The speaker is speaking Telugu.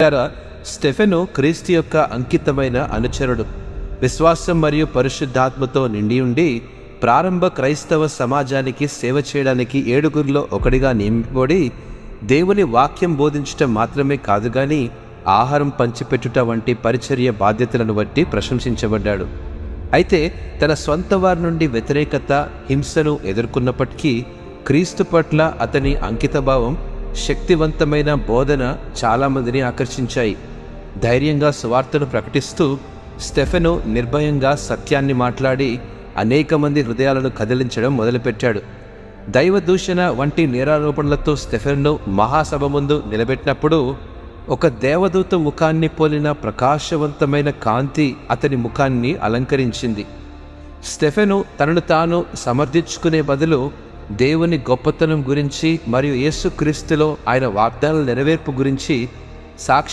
స్టెఫెను క్రీస్తు యొక్క అంకితమైన అనుచరుడు. విశ్వాసం మరియు పరిశుద్ధాత్మతో నిండి ఉండి ప్రారంభ క్రైస్తవ సమాజానికి సేవ చేయడానికి 7గురిలో ఒకడిగా నియమింపబడి దేవుని వాక్యం బోధించటం మాత్రమే కాదు గాని ఆహారం పంచిపెట్టుట వంటి పరిచర్య బాధ్యతలను బట్టి ప్రశంసించబడ్డాడు. అయితే తన సొంత వారి నుండి వ్యతిరేకత, హింసను ఎదుర్కొన్నప్పటికీ క్రీస్తు పట్ల అతని అంకితభావం, శక్తివంతమైన బోధన చాలామందిని ఆకర్షించాయి. ధైర్యంగా సువార్తను ప్రకటిస్తూ స్టెఫెను నిర్భయంగా సత్యాన్ని మాట్లాడి అనేక మంది హృదయాలను కదిలించడం మొదలుపెట్టాడు. దైవ దూషణ వంటి నేరారోపణలతో స్టెఫెన్ను మహాసభ ముందు నిలబెట్టినప్పుడు ఒక దేవదూత ముఖాన్ని పోలిన ప్రకాశవంతమైన కాంతి అతని ముఖాన్ని అలంకరించింది. స్టెఫెను తనను తాను సమర్థించుకునే బదులు దేవుని గొప్పతనం గురించి మరియు యేసుక్రీస్తులో ఆయన వాగ్దానాల నెరవేర్పు గురించి సాక్ష్యం